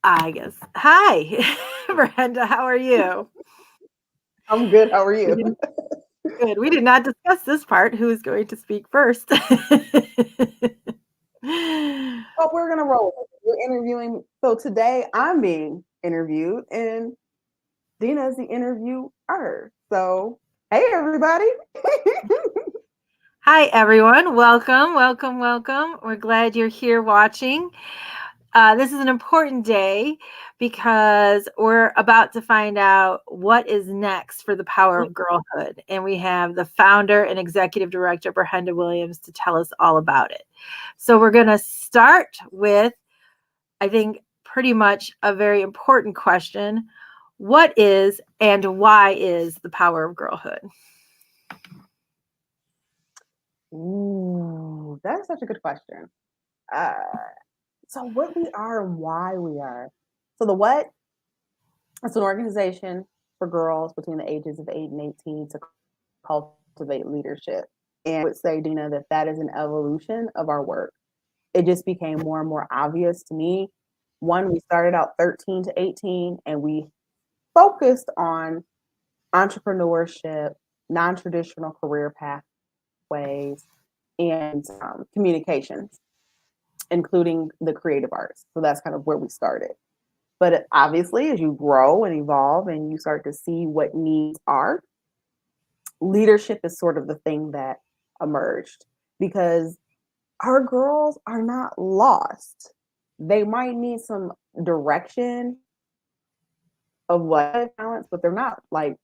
I guess. Hi, Brenda. How are you? I'm good. How are We you? didn't good. We did not discuss this part. Who is going to speak first? Oh, we're gonna roll with it. We're interviewing. So today I'm being interviewed, and Deena is the interviewer. So hey, everybody. Hi, everyone. Welcome, welcome, welcome. We're glad you're here watching. This is an important day because we're about to find out what is next for the power of girlhood. And we have the founder and executive director, Brenda Williams, to tell us all about it. So we're going to start with, I think, pretty much a very important question. What is and why is the power of girlhood? Ooh, that's such a good question. Uh, so what we are and why we are. So the what? It's an organization for girls between the ages of 8 and 18 to cultivate leadership. And I would say, Deena, that is an evolution of our work. It just became more and more obvious to me. One, we started out 13 to 18 and we focused on entrepreneurship, non traditional career pathways, and communications, including the creative arts. So that's kind of where we started. But obviously, as you grow and evolve and you start to see what needs are, leadership is sort of the thing that emerged because our girls are not lost. They might need some direction of what talents, but they're not like,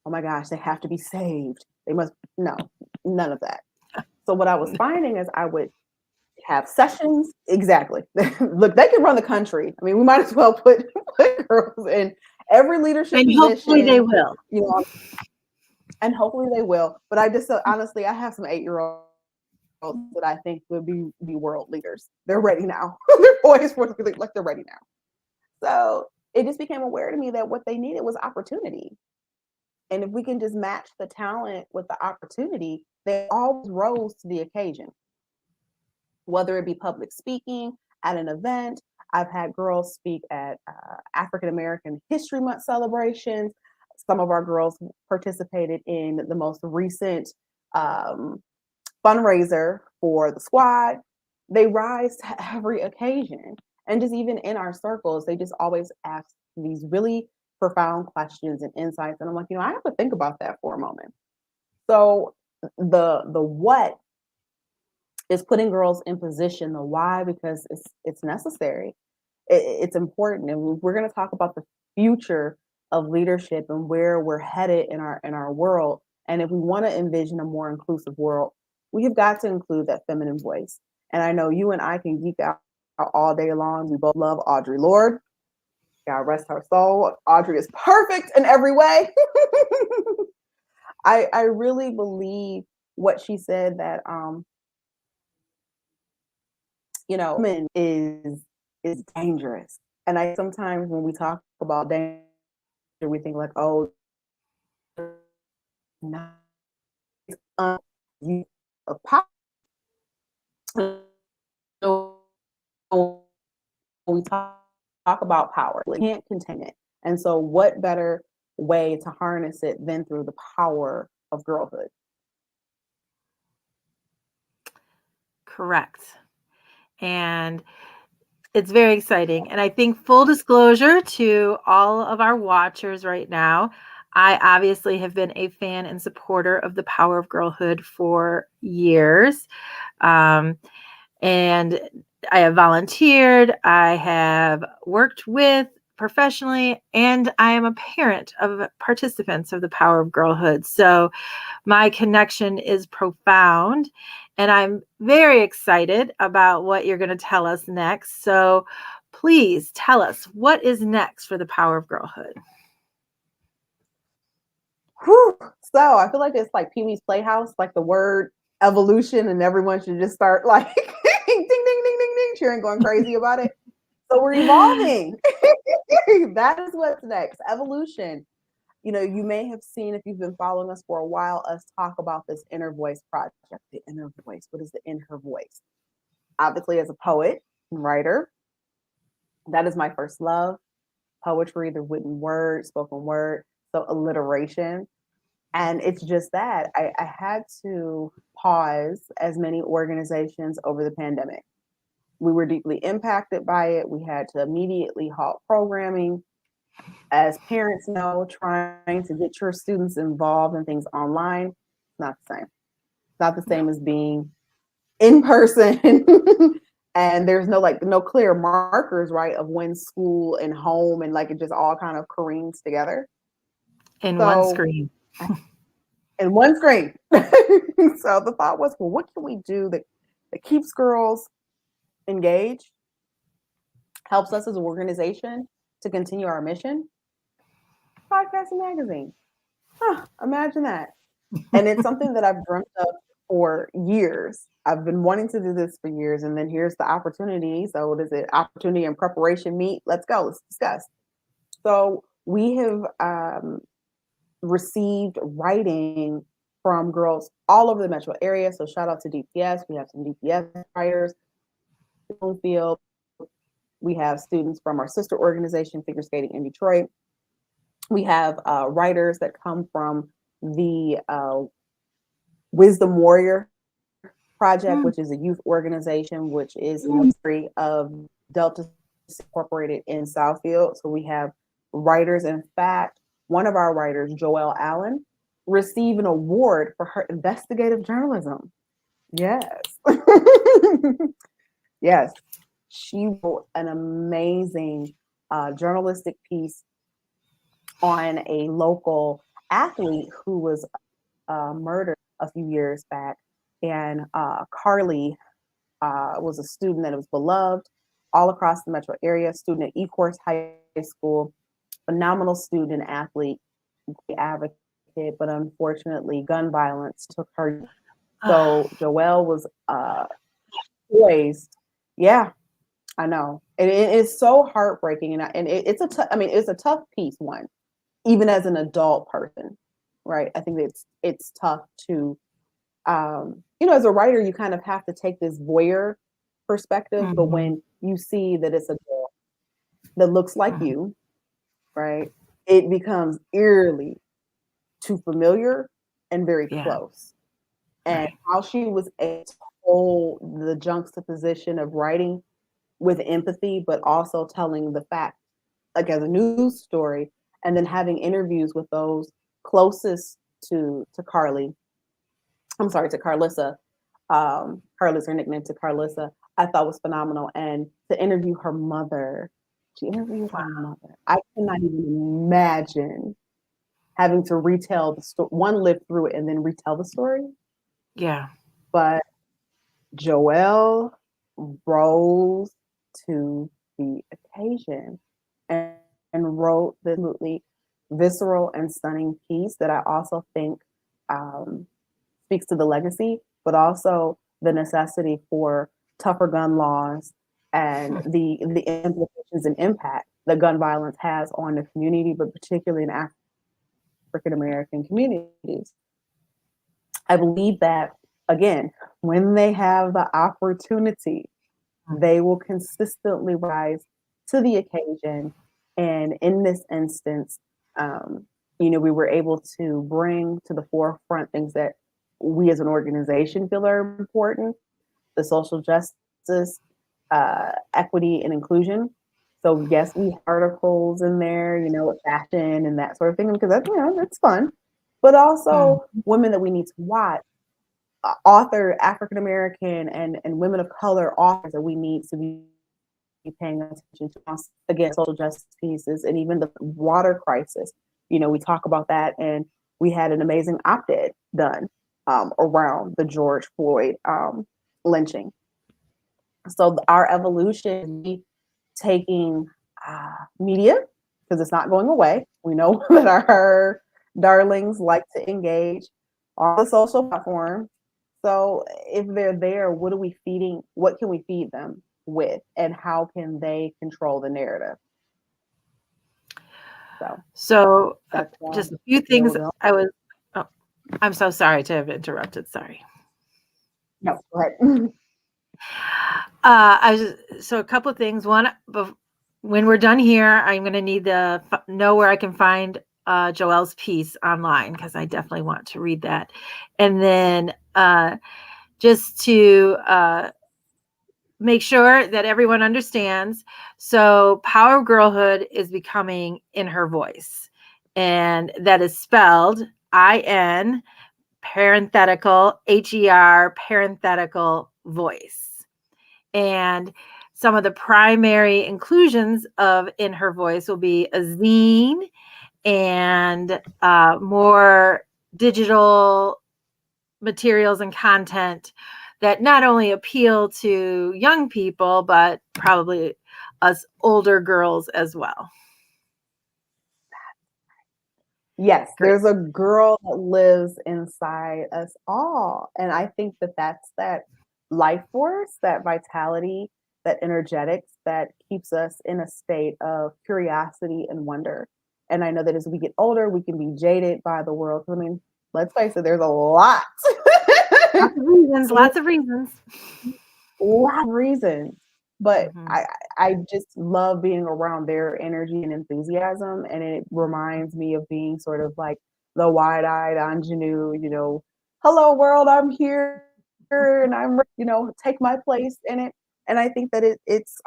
oh my gosh, they have to be saved. They must, no, none of that. So what I was finding is I would have sessions. Exactly. Look, they can run the country. I mean, we might as well put girls in every leadership And hopefully they position, will. you know, and hopefully they will. But I just, honestly, I have some 8-year-olds that I think would be world leaders. They're ready now. They're poised for it, like they're ready now. So it just became aware to me that what they needed was opportunity. And if we can just match the talent with the opportunity, they always rose to the occasion, whether it be public speaking at an event. I've had girls speak at African American History Month celebrations. Some of our girls participated in the most recent um, fundraiser for the squad. They rise to every occasion. And just even in our circles, they just always ask these really profound questions and insights. And I'm like, I have to think about that for a moment. So the what is putting girls in position, the why, because it's necessary. It's important. And we're going to talk about the future of leadership and where we're headed in our world. And if we want to envision a more inclusive world, we have got to include that feminine voice. And I know you and I can geek out all day long. We both love Audre Lorde. God rest her soul. Audre is perfect in every way. I really believe what she said that woman is dangerous. And I sometimes when we talk about danger, we think like, oh, not you of power. So when we talk about power, we can't contain it. And so what better way to harness it than through the power of girlhood? Correct. And it's very exciting. And I think full disclosure to all of our watchers right now, I obviously have been a fan and supporter of the power of girlhood for years. Um, and I have volunteered, I have worked with professionally, and I am a parent of participants of the power of girlhood. So my connection is profound, and I'm very excited about what you're going to tell us next. So please tell us what is next for the power of girlhood. Whew. So I feel like it's like Pee Wee's Playhouse, like the word evolution, and everyone should just start like ding, ding, ding, ding, ding, cheering, going crazy about it. So we're evolving. That is what's next. Evolution. You may have seen, if you've been following us for a while, us talk about this inner voice project. The inner voice. What is the inner voice? Obviously, as a poet and writer, That is my first love. Poetry, the written word, spoken word, so alliteration. And it's just that I had to pause as many organizations over the pandemic. We were deeply impacted by it. We had to immediately halt programming. As parents know, trying to get your students involved in things online, not the same. Not the No. same as being in person. And there's no clear markers, right, of when school and home and like it just all kind of careens together. In one So screen. in one screen. So the thought was, well, what can we do that keeps girls engaged, helps us as an organization to continue our mission? Podcast and magazine. Huh, imagine that. And it's something that I've dreamt of for years. I've been wanting to do this for years, and then here's the opportunity. So, what is it? Opportunity and preparation meet. Let's go. Let's discuss. So, we have received writing from girls all over the metro area. So, shout out to DPS. We have some DPS writers. Field. We have students from our sister organization, Figure Skating in Detroit. We have writers that come from the Wisdom Warrior Project, which is a youth organization, which is the history of Delta Incorporated in Southfield. So we have writers. In fact, one of our writers, Joelle Allen, received an award for her investigative journalism. Yes. Yes. She wrote an amazing journalistic piece on a local athlete who was murdered a few years back. And Carly was a student that was beloved all across the metro area, student at Ecorse High School, phenomenal student and athlete, advocate, but unfortunately, gun violence took her. So Joelle was poised. Yeah, I know. It is so heartbreaking, and it's it's a tough piece. One, even as an adult person, right? I think it's tough to as a writer, you kind of have to take this voyeur perspective, but Mhm. when you see that it's a girl that looks like Mhm. you, right, it becomes eerily too familiar and very Yeah, close. And right. how she was able to hold the juxtaposition of writing with empathy, but also telling the fact, like as a news story, and then having interviews with those closest to Carly. I'm sorry, to Carlissa. Carly's her nickname, to Carlissa, I thought was phenomenal. And to interview her mother, she interviewed her Wow. mother. I cannot even imagine having to retell the story, one live through it and then retell the story. Yeah. But Joelle rose to the occasion and wrote this absolutely visceral and stunning piece that I also think um, speaks to the legacy, but also the necessity for tougher gun laws and the implications and impact that gun violence has on the community, but particularly in African American communities. I believe that, again, when they have the opportunity, they will consistently rise to the occasion. And in this instance, um, we were able to bring to the forefront things that we as an organization feel are important: the social justice, equity, and inclusion. So yes, we have articles in there, fashion and that sort of thing, because that's fun. But Mm. also women that we need to watch, author, African American and women of color authors that we need to be paying attention to. Again, social justice pieces and even the water crisis. We talk about that, and we had an amazing op-ed done around the George Floyd lynching. So our evolution is taking media, because it's not going away. We know that our darlings like to engage on the social platform. So if they're there, what are we feeding? What can we feed them with, and how can they control the narrative? So So, that's just a few where things we're going. I was oh, I'm so sorry to have interrupted, sorry. No, go ahead. I was so a couple of things. One, when we're done here, I'm going to need to know where I can find Joelle's piece online, because I definitely want to read that. And then just to make sure that everyone understands. So, Power of Girlhood is becoming In Her Voice, and that is spelled IN parenthetical HER parenthetical voice. And some of the primary inclusions of In Her Voice will be a zine and more digital materials and content that not only appeal to young people, but probably us older girls as well. Yes, Great. there's a girl that lives inside us all. And I think that that's that life force, that vitality, that energetics that keeps us in a state of curiosity and wonder. And I know that as we get older, we can be jaded by the world. I mean, let's face it, there's a lot. Lots of reasons, lots of reasons. A lot of reasons. But Mm-hmm. I just love being around their energy and enthusiasm. And it reminds me of being sort of like the wide-eyed ingenue, hello world, I'm here and I'm, take my place in it. And I think that it's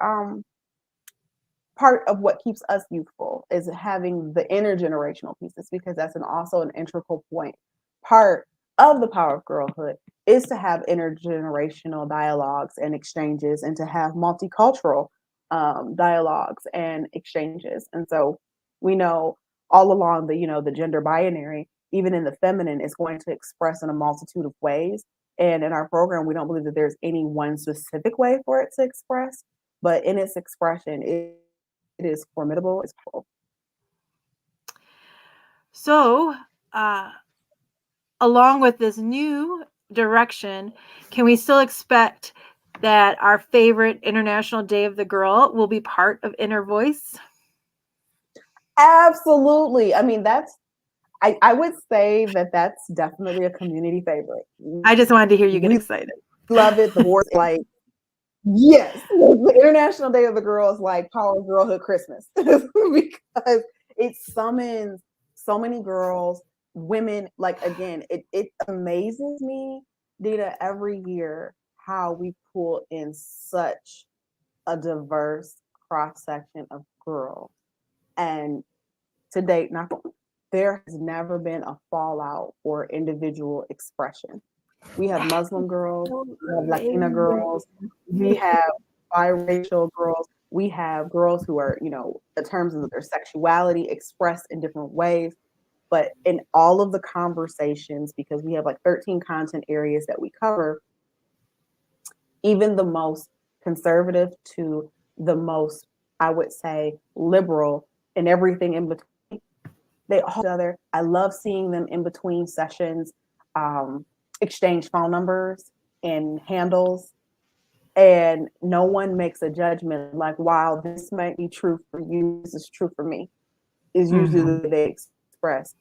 part of what keeps us youthful is having the intergenerational pieces, because that's also an integral part of the power of girlhood is to have intergenerational dialogues and exchanges, and to have multicultural dialogues and exchanges. And so we know all along the gender binary, even in the feminine, is going to express in a multitude of ways. And in our program, we don't believe that there's any one specific way for it to express, but in its expression, it is formidable. It's powerful. So, along with this new direction, can we still expect that our favorite International Day of the Girl will be part of Inner Voice? Absolutely. I mean, I would say that that's definitely a community favorite. I just wanted to hear you get We excited. love it. The board, like, yes, the International Day of the Girl is like Power of Girlhood Christmas because it summons so many girls, women. Like, again, it amazes me, Deena, every year how we pull in such a diverse cross section of girls. And to date, there has never been a fallout for individual expression. We have Muslim girls, we have Latina girls, we have biracial girls, we have girls who are, in terms of their sexuality expressed in different ways. But in all of the conversations, because we have like 13 content areas that we cover, even the most conservative to the most, I would say, liberal, and everything in between, they all each other. I love seeing them in between sessions, exchange phone numbers and handles, and no one makes a judgment like, wow, this might be true for you, this is true for me, is usually Mm-hmm. the way they express.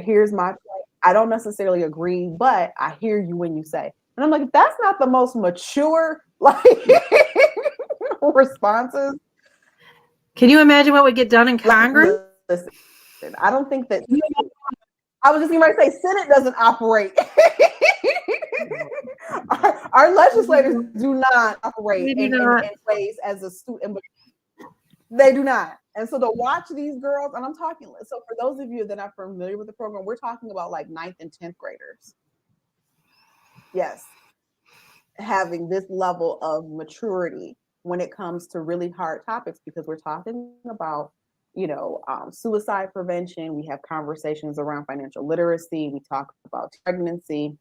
Here's my point. I don't necessarily agree, but I hear you when you say. And I'm like, that's not the most mature like responses. Can you imagine what would get done in Like, Congress? listen, I don't think that I was just going to say Senate doesn't operate. our legislators do not operate Maybe in not. ways as a student. They do not. And so to watch these girls, and I'm talking, so for those of you that are familiar with the program, we're talking about like 9th and 10th graders. Yes. Having this level of maturity when it comes to really hard topics, because we're talking about, suicide prevention. We have conversations around financial literacy. We talk about pregnancy,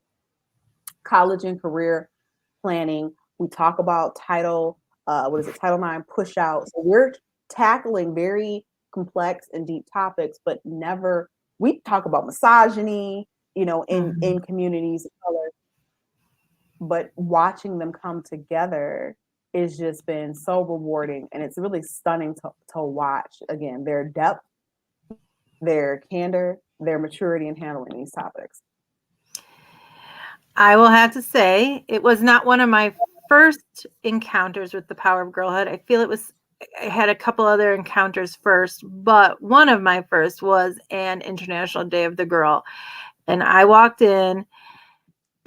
college and career planning. We talk about Title IX push out. So we're tackling very complex and deep topics, but never, we talk about misogyny, in communities of color, but watching them come together has just been so rewarding, and it's really stunning to watch, again, their depth, their candor, their maturity in handling these topics. I will have to say, it was not one of my first encounters with the power of girlhood. I feel it was had a couple other encounters first, but one of my first was an International Day of the Girl. And I walked in,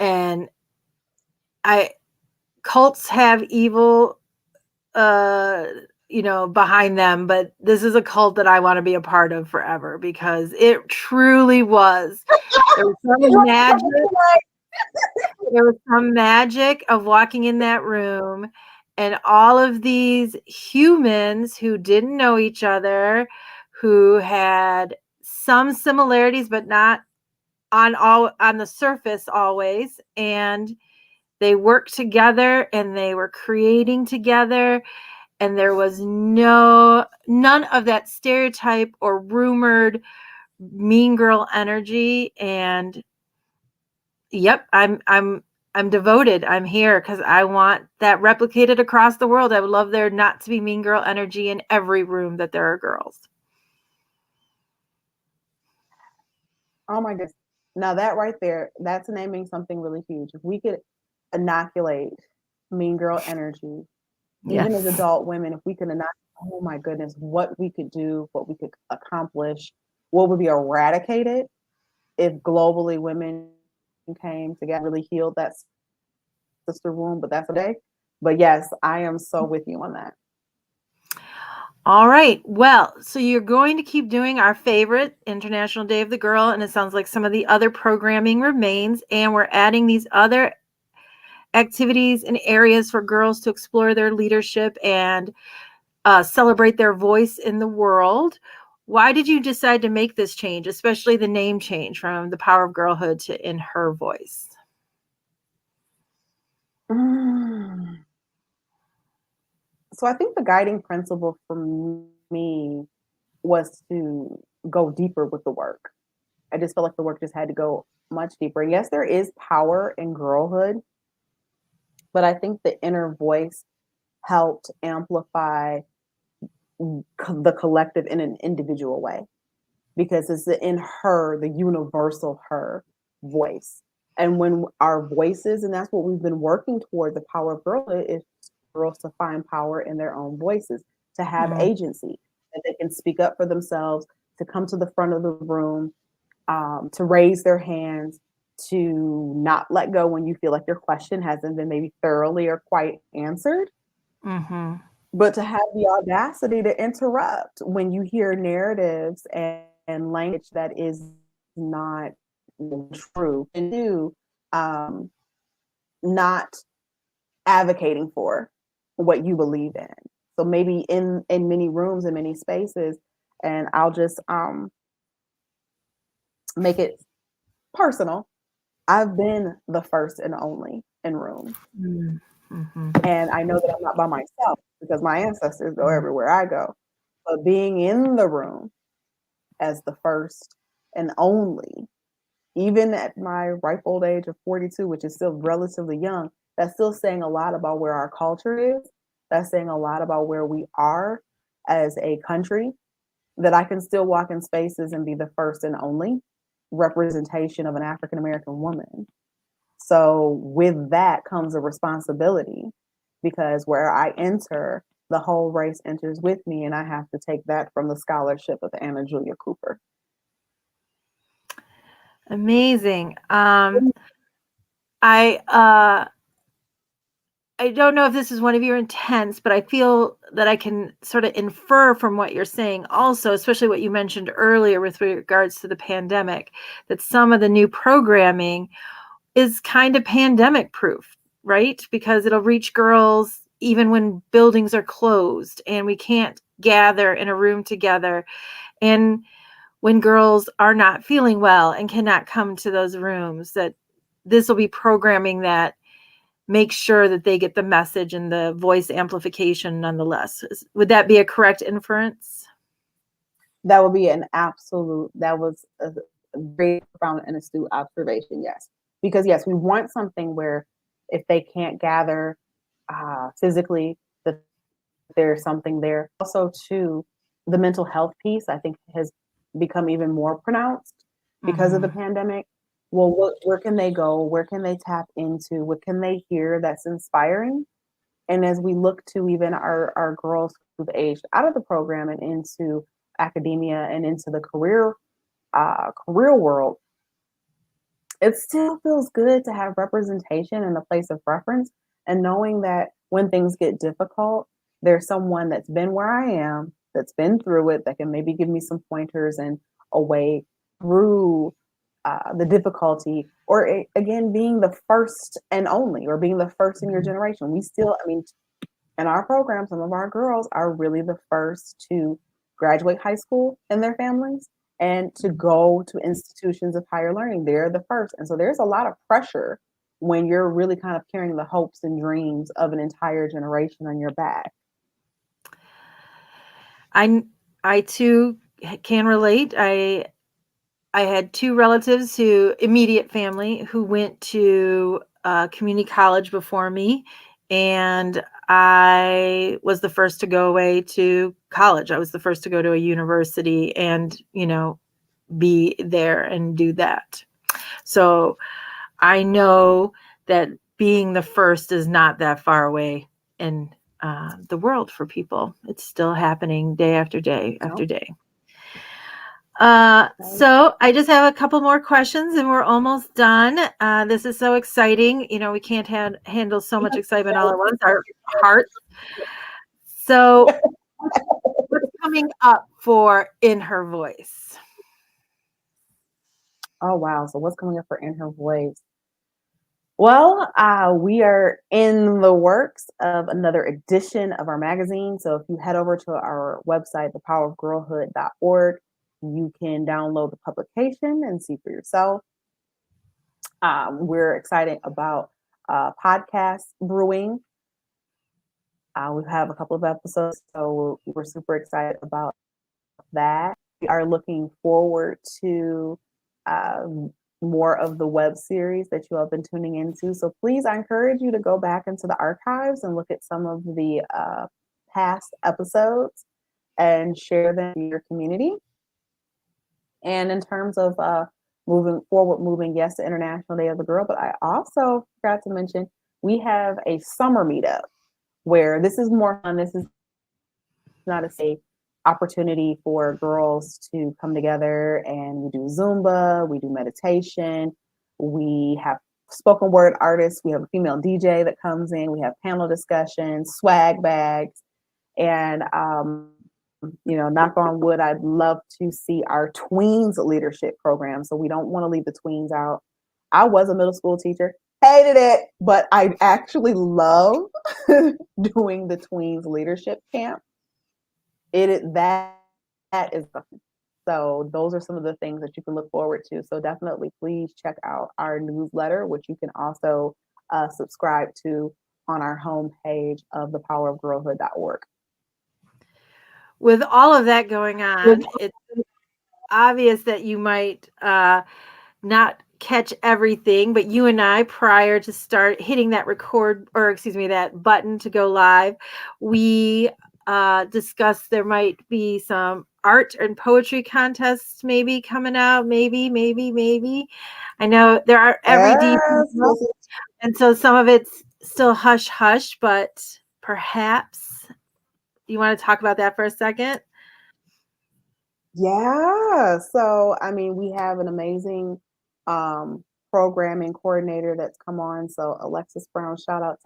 and I cults have evil behind them, but this is a cult that I want to be a part of forever, because it truly was. There was some magic. There was some magic of walking in that room, and all of these humans who didn't know each other, who had some similarities, but not on the surface always, and they worked together and they were creating together, and there was none of that stereotype or rumored mean girl energy. And yep, I'm devoted. I'm here because I want that replicated across the world. I would love there not to be mean girl energy in every room that there are girls. Oh my goodness. Now that right there, that's naming something really huge. If we could inoculate mean girl energy, even as Yes. adult women, if we could inoculate, oh my goodness, what we could do, what we could accomplish, what would be eradicated if globally women came together, really healed that sister wound. But that's a day. But yes, I am so with you on that. All right. Well, so you're going to keep doing our favorite International Day of the Girl, and it sounds like some of the other programming remains, and we're adding these other activities and areas for girls to explore their leadership and celebrate their voice in the world. Why did you decide to make this change, especially the name change from the Power of Girlhood to In Her Voice? So I think the guiding principle for me was to go deeper with the work. I just felt like the work just had to go much deeper. Yes, there is power in girlhood, but I think the inner voice helped amplify the collective in an individual way, because it's in her, the universal her voice. And when our voices, and that's what we've been working toward, the power of girlhood is girls to find power in their own voices, to have Mm-hmm. agency, that they can speak up for themselves, to come to the front of the room, to raise their hands, to not let go when you feel like your question hasn't been maybe thoroughly or quite answered, Mm-hmm. but to have the audacity to interrupt when you hear narratives and language that is not true, and do not advocating for what you believe in. So maybe in many rooms, in many spaces, and I'll just make it personal. I've been the first and only in rooms. Mm-hmm. And I know that I'm not by myself because my ancestors go everywhere I go. But being in the room as the first and only, even at my ripe old age of 42, which is still relatively young, that's still saying a lot about where our culture is. That's saying a lot about where we are as a country, that I can still walk in spaces and be the first and only representation of an African American woman. So with that comes a responsibility, because where I enter, the whole race enters with me, and I have to take that from the scholarship of Anna Julia Cooper. Amazing. I I don't know if this is one of your intents, but I feel that I can sort of infer from what you're saying also, especially what you mentioned earlier with regards to the pandemic, that some of the new programming is kind of pandemic proof, right? Because it'll reach girls even when buildings are closed and we can't gather in a room together. And when girls are not feeling well and cannot come to those rooms, that this will be programming that make sure that they get the message and the voice amplification nonetheless. Would that be a correct inference? That would be an absolute, that was a very profound and astute observation, yes. Because yes, we want something where if they can't gather physically, that there's something there. Also, too, the mental health piece, I think, has become even more pronounced because of the Mm-hmm. pandemic. Well, where can they go? Where can they tap into? What can they hear that's inspiring? And as we look to even our girls who've aged out of the program and into academia and into the career world, it still feels good to have representation in the place of reference and knowing that when things get difficult, there's someone that's been where I am, that's been through it, that can maybe give me some pointers and a way through the difficulty, or again, being the first and only, or being the first in your generation. We still, I mean, in our program, some of our girls are really the first to graduate high school in their families and to go to institutions of higher learning. They're the first. And so there's a lot of pressure when you're really kind of carrying the hopes and dreams of an entire generation on your back. I too can relate. I had two relatives who immediate family who went to community college before me, and I was the first to go away to college. I was the first to go to a university and, be there and do that. So I know that being the first is not that far away in the world for people. It's still happening day after day after day. So I just have a couple more questions and we're almost done. This is so exciting. We can't handle so much excitement all at once. Our hearts. So what's coming up for In Her Voice? Oh, wow. So what's coming up for In Her Voice? Well, we are in the works of another edition of our magazine. So if you head over to our website, thepowerofgirlhood.org, you can download the publication and see for yourself. We're excited about podcast brewing. We have a couple of episodes, so we're super excited about that. We are looking forward to more of the web series that you have been tuning into. So please, I encourage you to go back into the archives and look at some of the past episodes and share them in your community. And in terms of moving, yes, to International Day of the Girl, but I also forgot to mention we have a summer meetup where this is more fun. This is not a safe opportunity for girls to come together, and we do Zumba, we do meditation, we have spoken word artists, we have a female DJ that comes in, we have panel discussions, swag bags, and knock on wood, I'd love to see our tweens leadership program. So we don't want to leave the tweens out. I was a middle school teacher, hated it, but I actually love doing the tweens leadership camp. That is fun. So those are some of the things that you can look forward to. So definitely please check out our newsletter, which you can also subscribe to on our homepage of thepowerofgirlhood.org. With all of that going on, it's obvious that you might not catch everything, but you and I, prior to start hitting that that button to go live, we discussed there might be some art and poetry contests maybe coming out. Maybe. I know there are every detail, and so some of it's still hush hush, but perhaps you want to talk about that for a second? Yeah. So, I mean, we have an amazing programming coordinator that's come on. So, Alexis Brown, shout out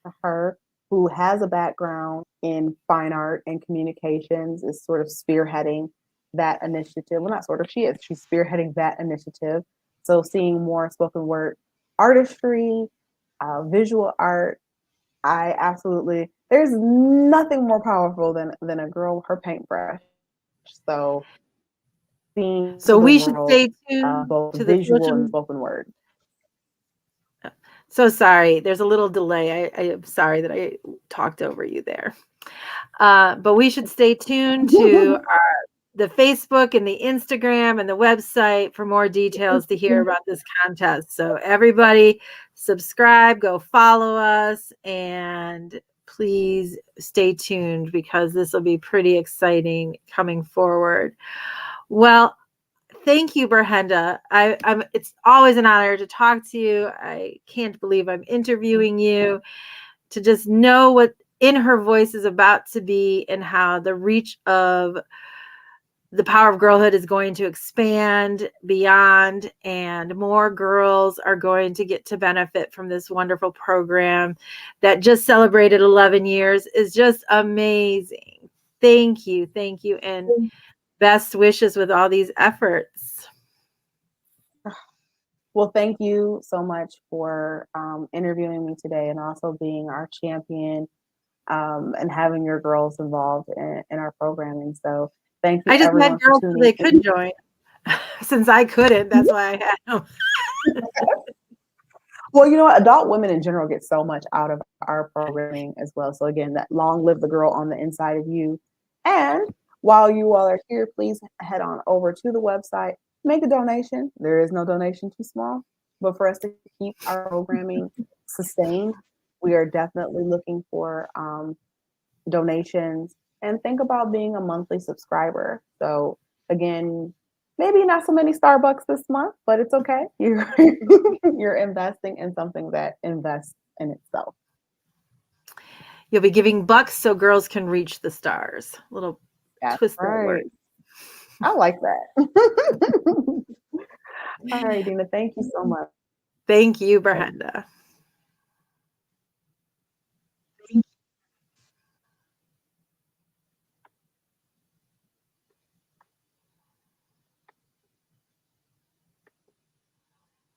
to her, who has a background in fine art and communications, is sort of spearheading that initiative. Well, not sort of, she's spearheading that initiative. So, seeing more spoken word artistry, visual art, there's nothing more powerful than a girl with her paintbrush. So seeing So to the we should world stay tuned both to the visual and social. spoken word. So sorry, there's a little delay. I am sorry that I talked over you there. But we should stay tuned to the Facebook and the Instagram and the website for more details to hear about this contest. So everybody subscribe, go follow us, and please stay tuned because this will be pretty exciting coming forward. Well, thank you, Brahenda. It's always an honor to talk to you. I can't believe I'm interviewing you. to just know what in her voice is about to be and how the reach of the power of girlhood is going to expand beyond, and more girls are going to get to benefit from this wonderful program that just celebrated 11 years is just amazing. Thank you. Thank you. And best wishes with all these efforts. Well, thank you so much for interviewing me today and also being our champion and having your girls involved in our programming. So thank you I just had everyone for girls so tuning they could in. join. Since I couldn't, that's why I had them. Well, you know what? Adult women in general get so much out of our programming as well. So again, that long live the girl on the inside of you. And while you all are here, please head on over to the website, make a donation. There is no donation too small, but for us to keep our programming sustained, we are definitely looking for donations, and think about being a monthly subscriber. So again, maybe not so many Starbucks this month, but it's okay. You're investing in something that invests in itself. You'll be giving bucks so girls can reach the stars. Little That's twist that right. word. I like that. All right, Deena, thank you so much. Thank you, Brenda.